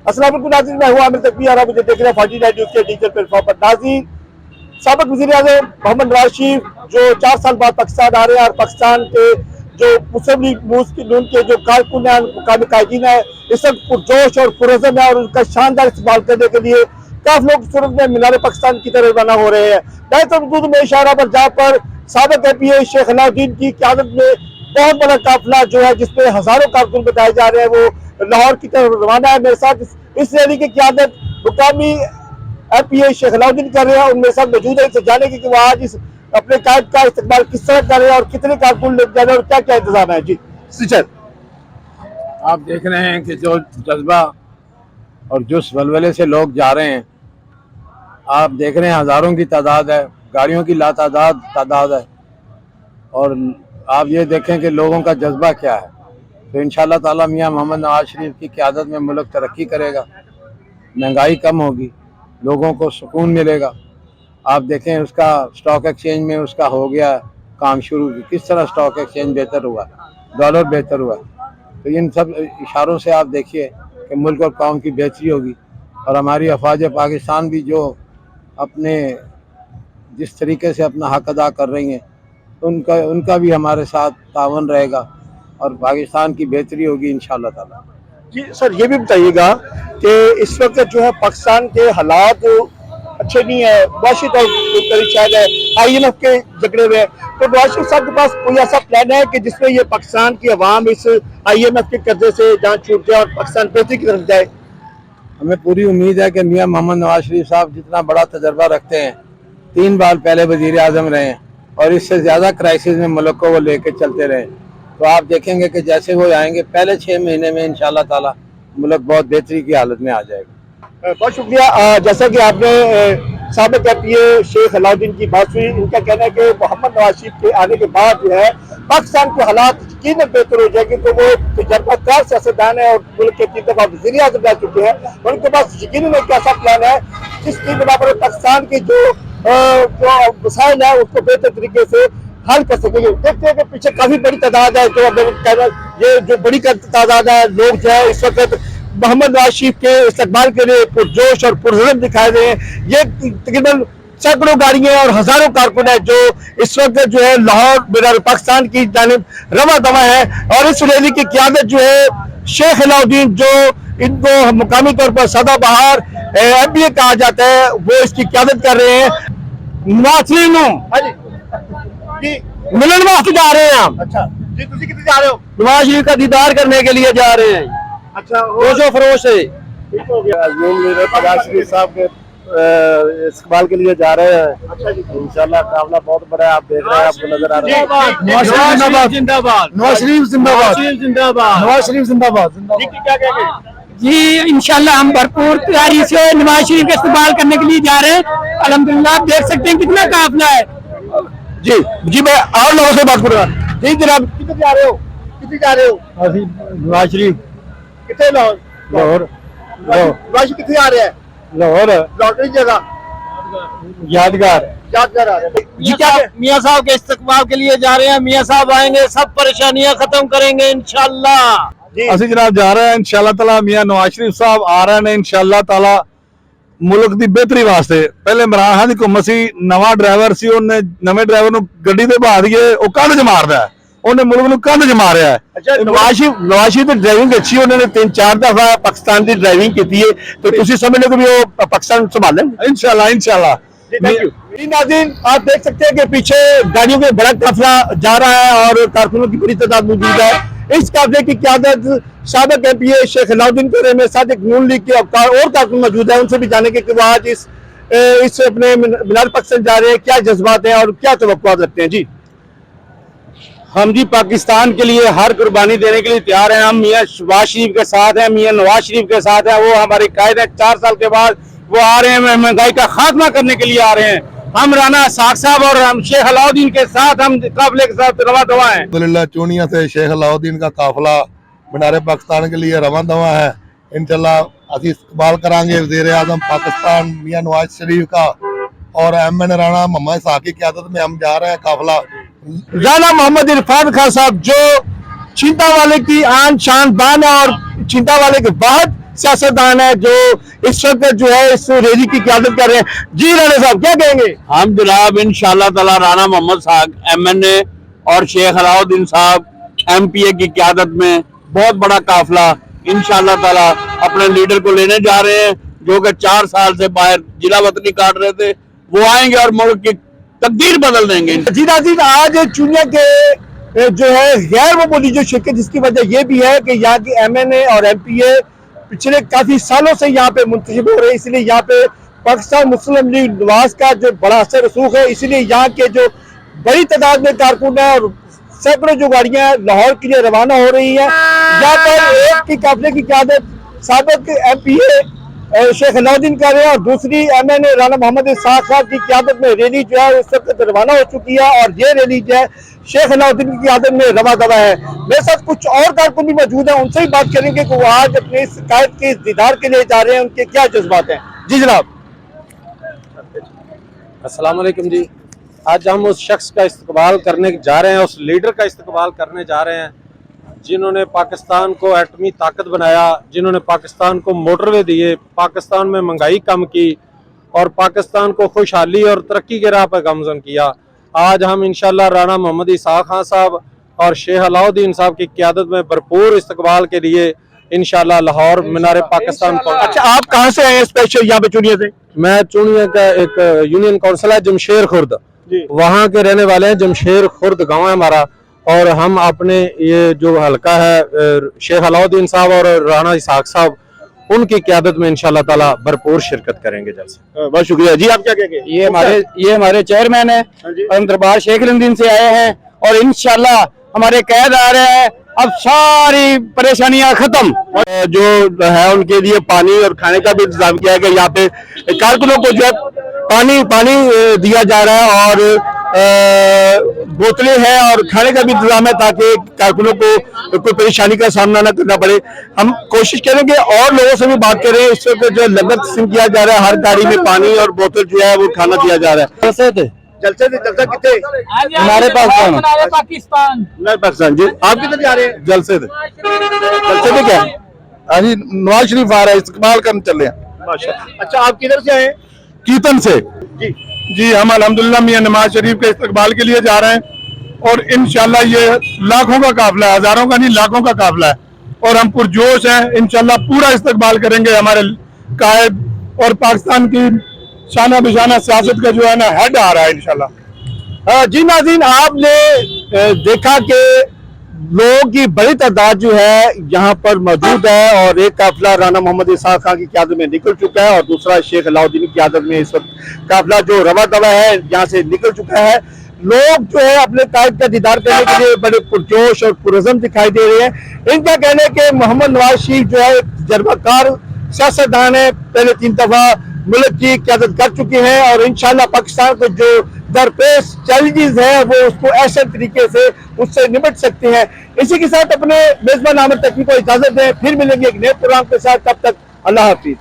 अस्सलाम वालेकुम नाज़रीन, मैं हूं आमिर तकवी और आप मुझे देख रहे हैं 49 न्यूज़ के डिजिटल प्लेटफॉर्म पर। नाज़रीन, साबिक वज़ीर-ए-आज़म मोहम्मद नवाज शरीफ जो 4 साल बाद पाकिस्तान आ रहे हैं और पाकिस्तान के जो मुस्लिम लीग नून के जो कारकुन हैं, मुकामी कायदीन है, इस वक्त पुरजोश और पुरअज़म है और उनका शानदार इस्तेमाल करने के लिए काफ़ी लोग सूरत में मीनार पाकिस्तान की तरफ रवाना हो रहे हैं। दायरा मौजूद में इशारा पर जहाँ पर साबिक एमपीए शेख अलाउद्दीन की क़यादत में बहुत बड़ा काफिला जो है जिसमें हजारों कारकुन बताए जा रहे हैं वो लाहौर की तरफ रवाना है। मेरे साथ इस रैली की क़यादत मुकामी एमपीए शेख अलाउद्दीन कर रहे हैं और मेरे साथ मौजूद है इसे जाने की कि वो आज इस अपने कायद का इस्तेमाल किस तरह कर रहे हैं और कितने कारकुन लेके जा रहे हैं और क्या क्या इंतजाम है। जी सिचर, आप देख रहे हैं कि जो जज्बा और जिस वलवले से लोग जा रहे हैं, आप देख रहे हैं हज़ारों की तादाद है, गाड़ियों की तादाद है और आप ये देखें कि लोगों का जज्बा क्या है। तो इंशाअल्लाह ताला मियां मोहम्मद नवाज शरीफ की क़यादत में मुल्क तरक्की करेगा, महंगाई कम होगी, लोगों को सुकून मिलेगा। आप देखें उसका स्टॉक एक्सचेंज में उसका हो गया काम शुरू, किस तरह स्टॉक एक्सचेंज बेहतर हुआ, डॉलर बेहतर हुआ। तो इन सब इशारों से आप देखिए कि मुल्क और कौम की बेहतरी होगी और हमारी अफवाज पाकिस्तान भी जो अपने जिस तरीके से अपना हक अदा कर रही हैं उनका भी हमारे साथ तावन रहेगा और पाकिस्तान की बेहतरी होगी इंशाअल्लाह ताला। जी सर, ये भी बताइएगा कि इस वक्त जो है पाकिस्तान के हालात अच्छे नहीं है, मुआशी तौर पर शायद है IMF के जकड़े हुए हैं, तो नवाज शरीफ साहब के पास कोई ऐसा प्लान है कि जिसमें ये पाकिस्तान की अवाम इस IMF के कर्जे से जहाँ छूट जाए और पाकिस्तान बेहतरी की तरफ जाए? हमें पूरी उम्मीद है कि मियां मोहम्मद नवाज शरीफ साहब जितना बड़ा तजर्बा रखते हैं, 3 बार पहले वजीर आज़म रहे हैं और इससे ज़्यादा क्राइसिस में मुल्क को वो लेके चलते रहे, तो आप देखेंगे कि जैसे वो आएंगे पहले 6 महीने में इंशाअल्लाह ताला मुल्क बहुत बेहतरी की हालत में आ जाएगा। बहुत शुक्रिया। जैसा कि आपने साबिक एमपीए शेख अलाउद्दीन की बात सुनी, इनका कहना है कि मोहम्मद नवाज शरीफ के आने के बाद जो है पाकिस्तान के हालात यकीनन बेहतर हो जाएंगे, तो वो तजर्बाकार सियासतदान है और मुल्क के 3 दफा वज़ीर आज़म रह चुके हैं, उनके पास यकीनन एक ऐसा प्लान है जिसकी बिना पर पाकिस्तान की जो मसाइल है उसको बेहतर तरीके से हल कर सकेंगे। देखते हैं कि पीछे काफी बड़ी तादाद है, जो ये जो बड़ी तादाद है लोग जो है इस वक्त मोहम्मद नवाज शरीफ के इस्तकबाल के लिए पुरजोश और पुरज़म दिखाए दे रहे हैं। ये तकरीबन सैकड़ों गाड़ियां और हजारों कारकुन है जो इस वक्त जो है लाहौर मीनार पाकिस्तान की जानिब रवा दवा है और इस रैली की क़यादत जो है शेख अलाउद्दीन, जो इनको मुकामी तौर पर सदाबहार एमपीए कहा जाता है, वो इसकी क़यादत कर रहे हैं। मिलन वास्ते जा रहे हैं हम। अच्छा जी, तुसी कितने जा रहे हो? नवाज शरीफ का दीदार करने के लिए जा रहे हैं। अच्छा, रोशो फरोश है। ठीक हो गया। नवाज शरीफ साहब के इस्तेमाल के लिए जा रहे हैं। अच्छा जी, इंशाल्लाह काफिला बहुत बड़ा है, आप देख रहे हैं, आपको नजर आ रहा है। नवाज शरीफ जिंदाबाद, नवाज शरीफ जिंदाबाद, जिंदाबाद, नवाज शरीफ जिंदाबाद। क्या कहेंगे? जी इंशाल्लाह हम भरपूर तैयारी से नवाज शरीफ का इस्तेमाल करने के लिए जा रहे हैं। अल्हम्दुलिल्लाह आप देख सकते हैं कितना काफिला है। जी जी, मैं और लोगों से बात करूंगा। जी जनाब, कितने जा रहे हो? कितने जा रहे हो? नवाज शरीफ कितने? लाहौर। लाहौर। नवाज शरीफ कितने आ रहे हैं? लाहौर लॉटरी जगह यादगार। यादगार आ रहे हैं। जी क्या मियाँ साहब के इस्तकबाल के लिए जा रहे हैं। मियाँ साहब आएंगे, सब परेशानियां खत्म करेंगे इंशाल्लाह। जी जनाब जा रहे हैं इंशाअल्लाह ताला। मियां नवाज शरीफ साहब आ रहे हैं इंशाअल्लाह ताला मुल्क की बेहतरी वास्ते। पहले इमरान खान की हुकूमत सी, नवा ड्राइवर सी, उन्हें नवे ड्राइवर नूं गड्डी ते बहा दिए, वो कंध च मारदा है, उन्हें मुल्क नूं कंध च मारिया है। अच्छा, नवाज शरीफ की ड्राइविंग अच्छी, उन्होंने 3-4 दफा पाकिस्तान की ड्राइविंग की है, तो तुसी समझ लो कि वो पाकिस्तान संभालें इंशाअल्लाह इंशाअल्लाह। नाज़रीन, आप देख सकते हैं कि पीछे गाड़ियों के बड़ा काफिला जा रहा है और कारकुनों की बड़ी तादाद मौजूद है। इस काफिले की क़यादत साबिक एमपीए शेख अलाउद्दीन कर रहे हैं। मेरे साथ एक नून लीग के और कारकुन मौजूद है, उनसे भी जानेंगे कि वो आज इस अपने मीनार पाकिस्तान जा रहे हैं, क्या जज्बात हैं और क्या तवक्कुआत रखते हैं। जी हम जी पाकिस्तान के लिए हर कुर्बानी देने के लिए तैयार हैं। हम मियाँ शहबाज शरीफ के साथ हैं, मियाँ नवाज शरीफ के साथ हैं। वो हमारे कायद है। 4 साल के बाद वो आ रहे हैं, महंगाई का खात्मा करने के लिए आ रहे हैं। हम राना साख साहब और हम शेख अलाउद्दीन के साथ हम काफिले के साथ रवा दवा हैं। अल्हम्दुलिल्लाह चूनिया से शेख अलाउद्दीन का काफिला मीनार पाकिस्तान के लिए रवा दवा है। इंशाअल्लाह अभी इस्तकबाल करांगे वज़ीर आज़म पाकिस्तान मियां नवाज शरीफ का और MN राणा मोहम्मद साहब की क़यादत में हम जा रहे हैं। काफिला राणा मोहम्मद इरफान खान साहब जो चिंता वाले की आन शान बान है और चिंता वाले के बाद सियासतदान है जो इस वक्त जो है इस रैली की क़यादत कर रहे हैं। जी राणा साहब क्या कहेंगे? हम जनाब इंशाअल्लाह ताला राणा मोहम्मद साहब MNA और शेख अलाउद्दीन साहब MPA की क़यादत में बहुत बड़ा काफिला इंशाअल्लाह ताला अपने लीडर को लेने जा रहे हैं, जो कि 4 साल से बाहर जिला वतनी काट रहे थे, वो आएंगे और मुल्क की तकदीर बदल देंगे। जी नाज़रीन, आज चुनिया के जो है गैर मामूली जो शिरकत, जिसकी वजह ये भी है कि यहाँ की MNA और MPA पिछले काफी सालों से यहाँ पे मुंतशिब हो रहे हैं, इसलिए यहाँ पे पाकिस्तान मुस्लिम लीग नवाज का जो बड़ा असर रसूख है, इसलिए यहाँ के जो बड़ी तादाद में कारकुन है और सैकड़ों जो गाड़ियां लाहौर के लिए रवाना हो रही हैं। यहाँ पर एक की काफिले की क़यादत साबिक MPA शेख अलाउद्दीन कर रहे हैं और दूसरी MNA राणा मोहम्मद इसाक साहब की क़यादत में रैली जो है इस वक्त रवाना हो चुकी है और ये रैली जो है शेख अलाउद्दीन की क़यादत में रवा दवा है। मेरे साथ कुछ और कारकुन भी मौजूद हैं, उनसे ही बात करेंगे कि वो आज अपने इस कायद के दीदार के लिए जा रहे हैं, उनके क्या जज्बात हैं। जी जनाब। अस्सलाम वालेकुम जी। आज हम उस शख्स का इस्तकबाल करने जा रहे हैं, उस लीडर का इस्तकबाल करने जा रहे हैं जिन्होंने पाकिस्तान को एटमी ताकत बनाया, जिन्होंने पाकिस्तान को मोटरवे दिए, पाकिस्तान में महंगाई कम की और पाकिस्तान को खुशहाली और तरक्की के राह पर गामज़न किया। आज हम इंशाअल्लाह राणा मोहम्मद इसाक खान साहब और शेख अलाउद्दीन साहब की क़यादत में भरपूर इस्तकबाल के लिए इंशाअल्लाह लाहौर मीनार पाकिस्तान पहुंचे। अच्छा, आप कहाँ से आए हैं स्पेशल यहाँ पे चुनिया से? मैं चुनिया का एक यूनियन काउंसिल है जमशेर खुर्द, वहाँ के रहने वाले हैं। जमशेर खुर्द गांव है हमारा और हम अपने ये जो हलका है शेख अलाउद्दीन साहब और राणा इसाक साहब, उनकी क़यादत में इंशाअल्लाह ताला भरपूर शिरकत करेंगे। जैसे बहुत शुक्रिया जी। आप क्या कहेंगे? ये हमारे चेयरमैन है और हम दरबार शेख अलमदीन से आए हैं और इंशाअल्लाह हमारे कैद आ रहे हैं, अब सारी परेशानियां खत्म। जो है उनके लिए पानी और खाने का भी इंतजाम किया गया। यहाँ पे कारकुनों को जो है पानी दिया जा रहा है और बोतलें हैं और खाने का भी इंतजाम है ताकि कारकुनों को कोई परेशानी का सामना न करना पड़े। हम कोशिश करेंगे और लोगों से भी बात करें। इस वक्त जो लंगर तकसीम किया जा रहा है, हर गाड़ी में पानी और बोतल जो है वो खाना दिया जा रहा है। जलसे कितने हमारे पास पाकिस्तान जी, आप किधर जा रहे हैं? जलसे थे जलसे में क्या है? अभी नवाज शरीफ आ रहा है, इस्तकबाल करने चले हैं। माशाअल्लाह। अच्छा, आप किधर से आए हैं? कीर्तन से जी जी। हम अल्हम्दुलिल्लाह मियां नवाज शरीफ के इस्तकबाल के लिए जा रहे हैं और इंशाल्लाह ये लाखों का काफिला है, हजारों का नहीं लाखों का काफिला है और हम पुरजोश हैं। इंशाल्लाह पूरा इस्तकबाल करेंगे। हमारे कायद और पाकिस्तान की शाना बिशाना सियासत का जो है ना हेड आ रहा है इंशाल्लाह। जी नाज़रीन, आपने देखा कि लोगों की बड़ी तादाद जो है यहाँ पर मौजूद है और एक काफिला राणा मोहम्मद इसाक खान की क़यादत में निकल चुका है और दूसरा शेख अलाउद्दीन की क़यादत में इस वक्त काफिला जो रवा दवा है यहाँ से निकल चुका है। लोग जो है अपने कायद का दीदार करने के लिए बड़े पुरजोश और पुरज़म दिखाई दे रहे हैं। इनका कहना है कि मोहम्मद नवाज शरीफ जो है एक तजर्बाकार सियासतदान है, पहले 3 दफा मुल्क की क़यादत कर चुके हैं और इंशाअल्लाह पाकिस्तान को जो दरपेश चैलेंजेस है वो उसको ऐसे तरीके से उससे निपट सकते हैं। इसी के साथ अपने मेजबान आमिर तकवी को इजाजत दें, फिर मिलेंगे एक नए प्रोग्राम के साथ। तब तक अल्लाह हाफिज।